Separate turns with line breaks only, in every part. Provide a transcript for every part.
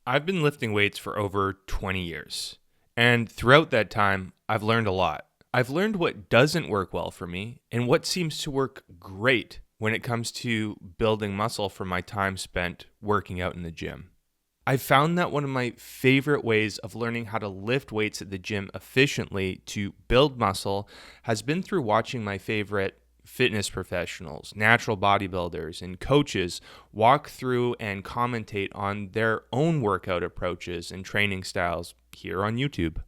I've been lifting weights for over 20 years, and throughout that time, I've learned a lot. I've learned what doesn't work well for me and what seems to work great when it comes to building muscle from my time spent working out in the gym. I've found that one of my favorite ways of learning how to lift weights at the gym efficiently to build muscle has been through watching my favorite fitness professionals, natural bodybuilders, and coaches walk through and commentate on their own workout approaches and training styles here on YouTube.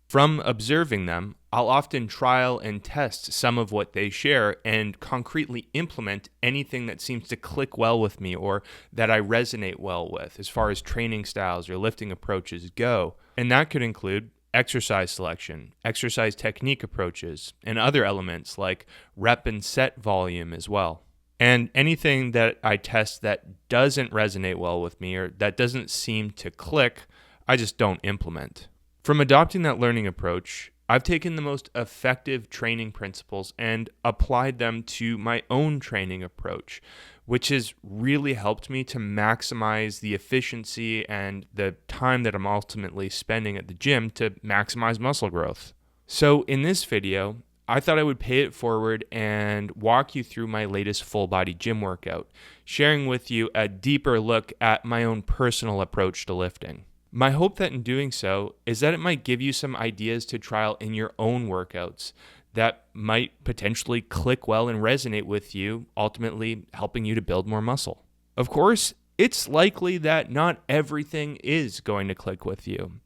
From observing them, I'll often trial and test some of what they share and concretely implement anything that seems to click well with me or that I resonate well with as far as training styles or lifting approaches go. And that could include exercise selection, exercise technique approaches, and other elements like rep and set volume as well. And anything that I test that doesn't resonate well with me or that doesn't seem to click, I just don't implement. From adopting that learning approach, I've taken the most effective training principles and applied them to my own training approach, which has really helped me to maximize the efficiency and the time that I'm ultimately spending at the gym to maximize muscle growth. So in this video, I thought I would pay it forward and walk you through my latest full body gym workout, sharing with you a deeper look at my own personal approach to lifting. My hope that in doing so is that it might give you some ideas to trial in your own workouts that might potentially click well and resonate with you, ultimately helping you to build more muscle. Of course, it's likely that not everything is going to click with you,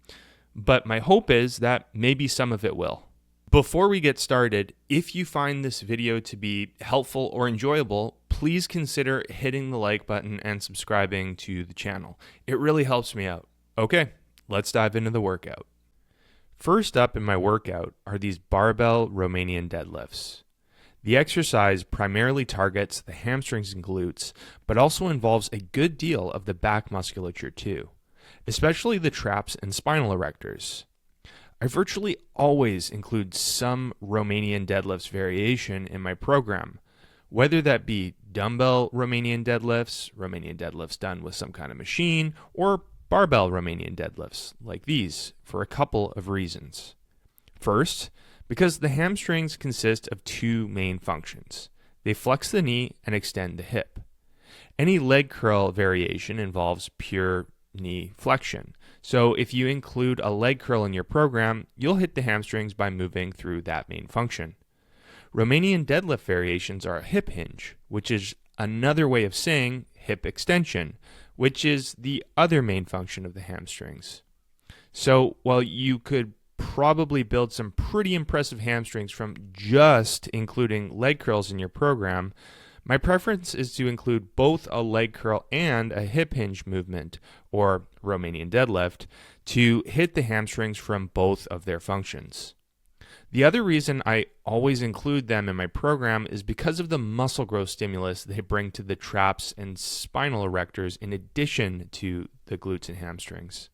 but my hope is that maybe some of it will. Before we get started, if you find this video to be helpful or enjoyable, please consider hitting the like button and subscribing to the channel. It really helps me out. Okay, let's dive into the workout. First up in my workout are these barbell Romanian deadlifts. The exercise primarily targets the hamstrings and glutes, but also involves a good deal of the back musculature too, especially the traps and spinal erectors. I virtually always include some Romanian deadlifts variation in my program, whether that be dumbbell Romanian deadlifts done with some kind of machine, or barbell Romanian deadlifts, like these, for a couple of reasons. First, because the hamstrings consist of two main functions. They flex the knee and extend the hip. Any leg curl variation involves pure knee flexion. So if you include a leg curl in your program, you'll hit the hamstrings by moving through that main function. Romanian deadlift variations are a hip hinge, which is another way of saying hip extension, which is the other main function of the hamstrings. So while you could probably build some pretty impressive hamstrings from just including leg curls in your program, my preference is to include both a leg curl and a hip hinge movement, or Romanian deadlift, to hit the hamstrings from both of their functions. The other reason I always include them in my program is because of the muscle growth stimulus they bring to the traps and spinal erectors in addition to the glutes and hamstrings.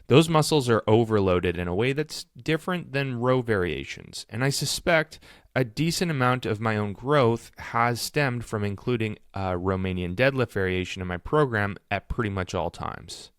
Those muscles are overloaded in a way that's different than row variations, and I suspect a decent amount of my own growth has stemmed from including a Romanian deadlift variation in my program at pretty much all times.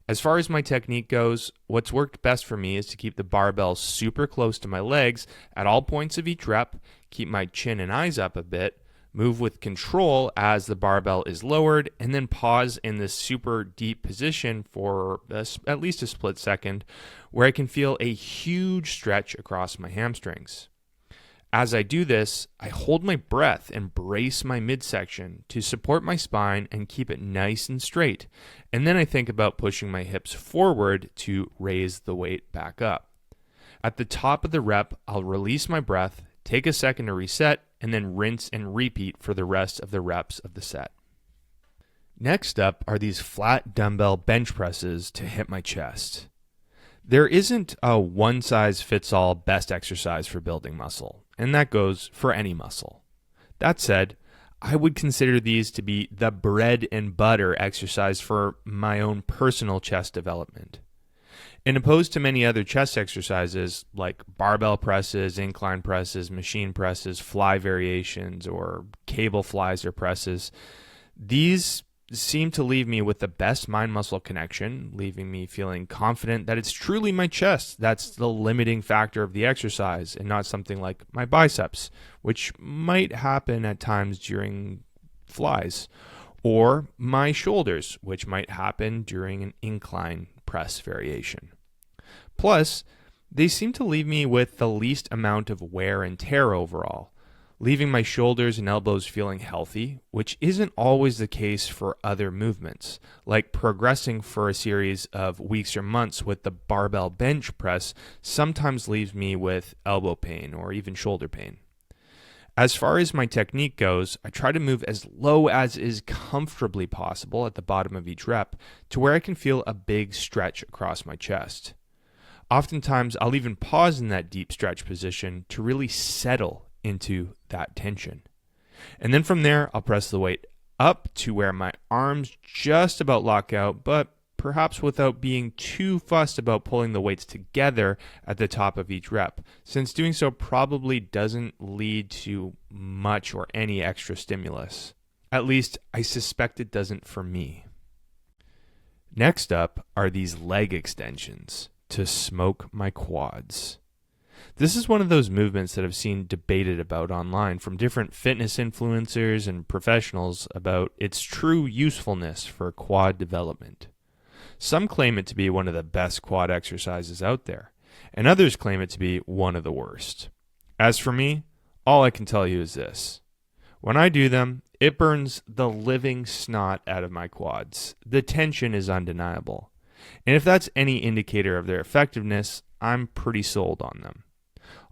As far as my technique goes, what's worked best for me is to keep the barbell super close to my legs at all points of each rep, keep my chin and eyes up a bit, move with control as the barbell is lowered, and then pause in this super deep position for at least a split second where I can feel a huge stretch across my hamstrings. As I do this, I hold my breath and brace my midsection to support my spine and keep it nice and straight. And then I think about pushing my hips forward to raise the weight back up. At the top of the rep, I'll release my breath, take a second to reset, and then rinse and repeat for the rest of the reps of the set. Next up are these flat dumbbell bench presses to hit my chest. There isn't a one-size-fits-all best exercise for building muscle, and that goes for any muscle. That said, I would consider these to be the bread and butter exercise for my own personal chest development. And opposed to many other chest exercises like barbell presses, incline presses, machine presses, fly variations, or cable flies or presses, these seem to leave me with the best mind-muscle connection, leaving me feeling confident that it's truly my chest that's the limiting factor of the exercise and not something like my biceps, which might happen at times during flies, or my shoulders, which might happen during an incline press variation. Plus, they seem to leave me with the least amount of wear and tear overall, leaving my shoulders and elbows feeling healthy, which isn't always the case for other movements, like progressing for a series of weeks or months with the barbell bench press sometimes leaves me with elbow pain or even shoulder pain. As far as my technique goes, I try to move as low as is comfortably possible at the bottom of each rep to where I can feel a big stretch across my chest. Oftentimes, I'll even pause in that deep stretch position to really settle into that tension. And then from there, I'll press the weight up to where my arms just about lock out, but perhaps without being too fussed about pulling the weights together at the top of each rep, since doing so probably doesn't lead to much or any extra stimulus. At least, I suspect it doesn't for me. Next up are these leg extensions to smoke my quads. This is one of those movements that I've seen debated about online from different fitness influencers and professionals about its true usefulness for quad development. Some claim it to be one of the best quad exercises out there, and others claim it to be one of the worst. As for me, all I can tell you is this. When I do them, it burns the living snot out of my quads. The tension is undeniable. And if that's any indicator of their effectiveness, I'm pretty sold on them.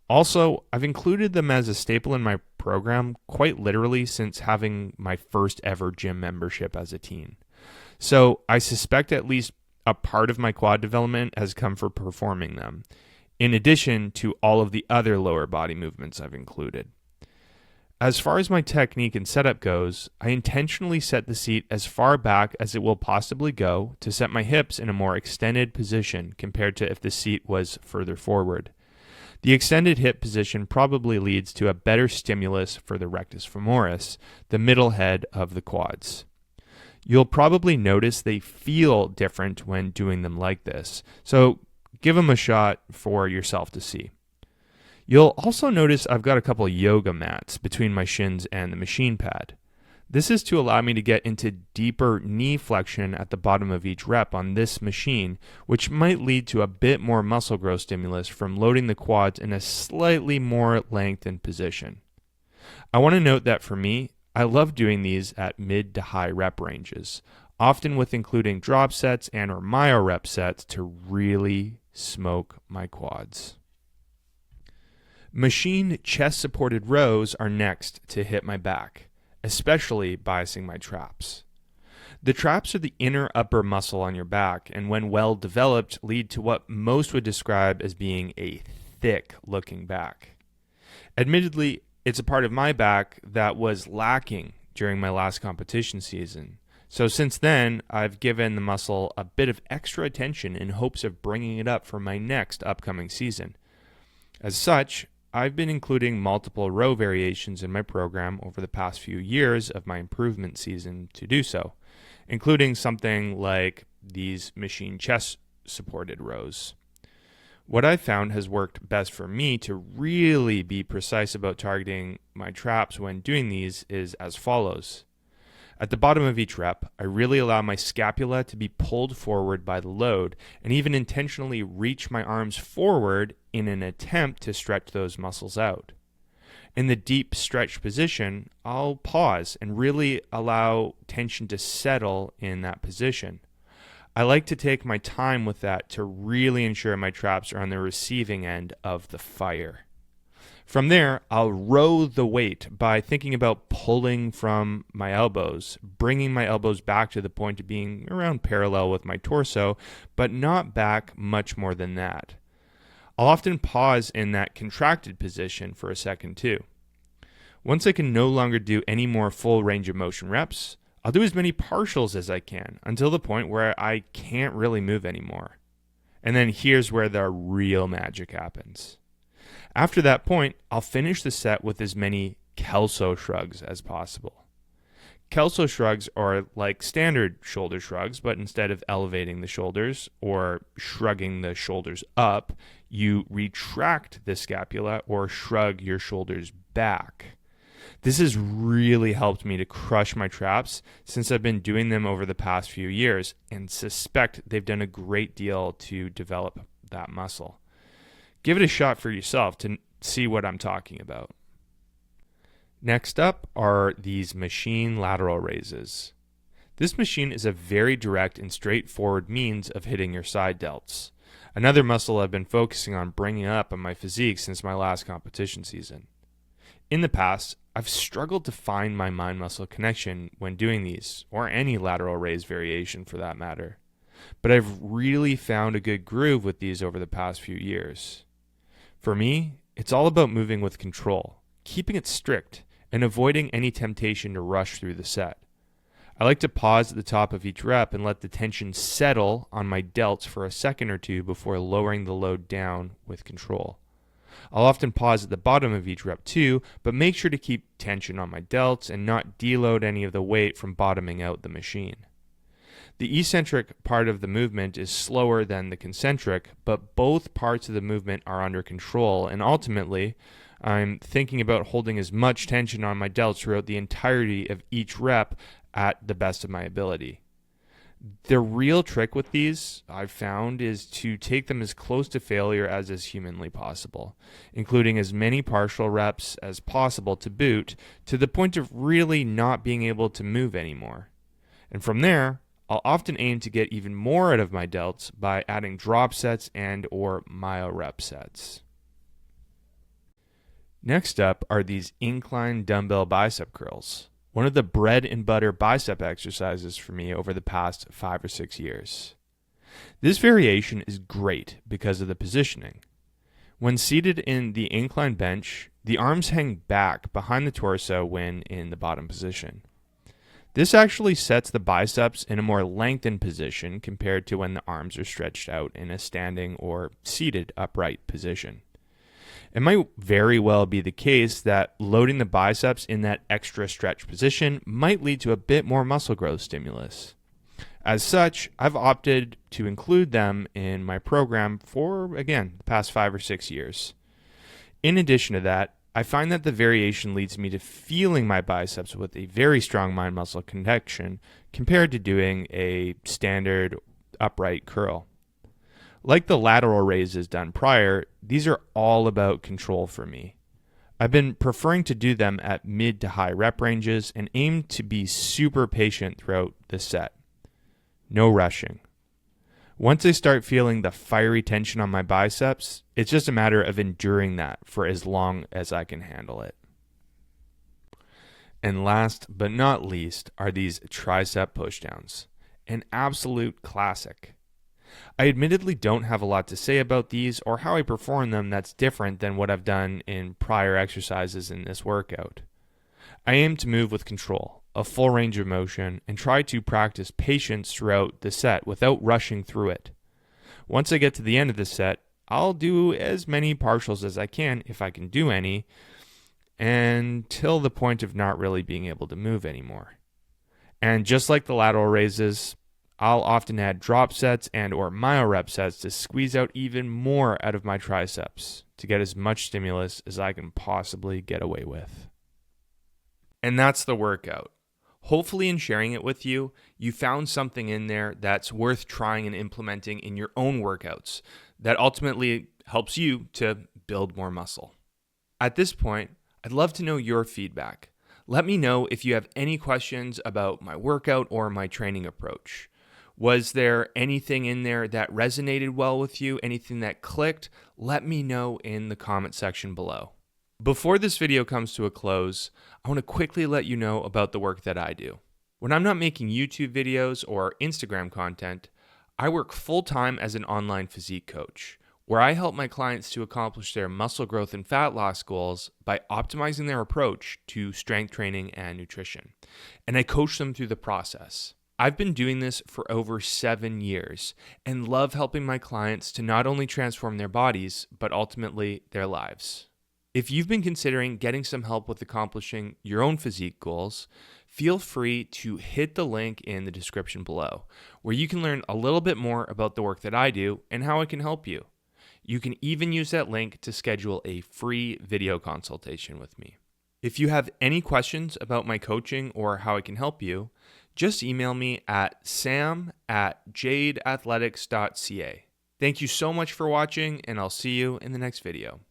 Also, I've included them as a staple in my program quite literally since having my first ever gym membership as a teen. So I suspect at least a part of my quad development has come from performing them, in addition to all of the other lower body movements I've included. As far as my technique and setup goes, I intentionally set the seat as far back as it will possibly go to set my hips in a more extended position compared to if the seat was further forward. The extended hip position probably leads to a better stimulus for the rectus femoris, the middle head of the quads. You'll probably notice they feel different when doing them like this, so give them a shot for yourself to see. You'll also notice I've got a couple yoga mats between my shins and the machine pad. This is to allow me to get into deeper knee flexion at the bottom of each rep on this machine, which might lead to a bit more muscle growth stimulus from loading the quads in a slightly more lengthened position. I want to note that for me, I love doing these at mid to high rep ranges, often with including drop sets and or myo rep sets to really smoke my quads. Machine chest-supported rows are next to hit my back, especially biasing my traps. The traps are the inner upper muscle on your back, and when well developed, lead to what most would describe as being a thick-looking back. Admittedly, it's a part of my back that was lacking during my last competition season. So since then, I've given the muscle a bit of extra attention in hopes of bringing it up for my next upcoming season. As such, I've been including multiple row variations in my program over the past few years of my improvement season to do so, including something like these machine chest-supported rows. What I've found has worked best for me to really be precise about targeting my traps when doing these is as follows. At the bottom of each rep, I really allow my scapula to be pulled forward by the load and even intentionally reach my arms forward in an attempt to stretch those muscles out. In the deep stretch position, I'll pause and really allow tension to settle in that position. I like to take my time with that to really ensure my traps are on the receiving end of the fire. From there, I'll row the weight by thinking about pulling from my elbows, bringing my elbows back to the point of being around parallel with my torso, but not back much more than that. I'll often pause in that contracted position for a second too. Once I can no longer do any more full range of motion reps, I'll do as many partials as I can until the point where I can't really move anymore. And then here's where the real magic happens. After that point, I'll finish the set with as many Kelso shrugs as possible. Kelso shrugs are like standard shoulder shrugs, but instead of elevating the shoulders or shrugging the shoulders up, you retract the scapula or shrug your shoulders back. This has really helped me to crush my traps since I've been doing them over the past few years and suspect they've done a great deal to develop that muscle. Give it a shot for yourself to see what I'm talking about. Next up are these machine lateral raises. This machine is a very direct and straightforward means of hitting your side delts, another muscle I've been focusing on bringing up in my physique since my last competition season. In the past, I've struggled to find my mind-muscle connection when doing these, or any lateral raise variation for that matter. But I've really found a good groove with these over the past few years. For me, it's all about moving with control, keeping it strict, and avoiding any temptation to rush through the set. I like to pause at the top of each rep and let the tension settle on my delts for a second or two before lowering the load down with control. I'll often pause at the bottom of each rep too, but make sure to keep tension on my delts and not deload any of the weight from bottoming out the machine. The eccentric part of the movement is slower than the concentric, but both parts of the movement are under control, and ultimately, I'm thinking about holding as much tension on my delts throughout the entirety of each rep at the best of my ability. The real trick with these, I've found, is to take them as close to failure as is humanly possible, including as many partial reps as possible to boot, to the point of really not being able to move anymore. And from there, I'll often aim to get even more out of my delts by adding drop sets and or myo rep sets. Next up are these incline dumbbell bicep curls, one of the bread and butter bicep exercises for me over the past 5 or 6 years. This variation is great because of the positioning. When seated in the incline bench, the arms hang back behind the torso when in the bottom position. This actually sets the biceps in a more lengthened position compared to when the arms are stretched out in a standing or seated upright position. It might very well be the case that loading the biceps in that extra stretch position might lead to a bit more muscle growth stimulus. As such, I've opted to include them in my program for, again, the past 5 or 6 years. In addition to that, I find that the variation leads me to feeling my biceps with a very strong mind-muscle connection compared to doing a standard upright curl. Like the lateral raises done prior, these are all about control for me. I've been preferring to do them at mid to high rep ranges and aim to be super patient throughout the set. No rushing. Once I start feeling the fiery tension on my biceps, it's just a matter of enduring that for as long as I can handle it. And last but not least are these tricep pushdowns, an absolute classic. I admittedly don't have a lot to say about these or how I perform them that's different than what I've done in prior exercises in this workout. I aim to move with control, a full range of motion, and try to practice patience throughout the set without rushing through it. Once I get to the end of the set, I'll do as many partials as I can, if I can do any, until the point of not really being able to move anymore. And just like the lateral raises, I'll often add drop sets and or myo rep sets to squeeze out even more out of my triceps to get as much stimulus as I can possibly get away with. And that's the workout. Hopefully in sharing it with you, you found something in there that's worth trying and implementing in your own workouts that ultimately helps you to build more muscle. At this point, I'd love to know your feedback. Let me know if you have any questions about my workout or my training approach. Was there anything in there that resonated well with you? Anything that clicked? Let me know in the comment section below. Before this video comes to a close, I want to quickly let you know about the work that I do. When I'm not making YouTube videos or Instagram content, I work full-time as an online physique coach, where I help my clients to accomplish their muscle growth and fat loss goals by optimizing their approach to strength training and nutrition. And I coach them through the process. I've been doing this for over 7 years and love helping my clients to not only transform their bodies, but ultimately their lives. If you've been considering getting some help with accomplishing your own physique goals, feel free to hit the link in the description below, where you can learn a little bit more about the work that I do and how I can help you. You can even use that link to schedule a free video consultation with me. If you have any questions about my coaching or how I can help you, just email me at sam@jadeathletics.ca. Thank you so much for watching, and I'll see you in the next video.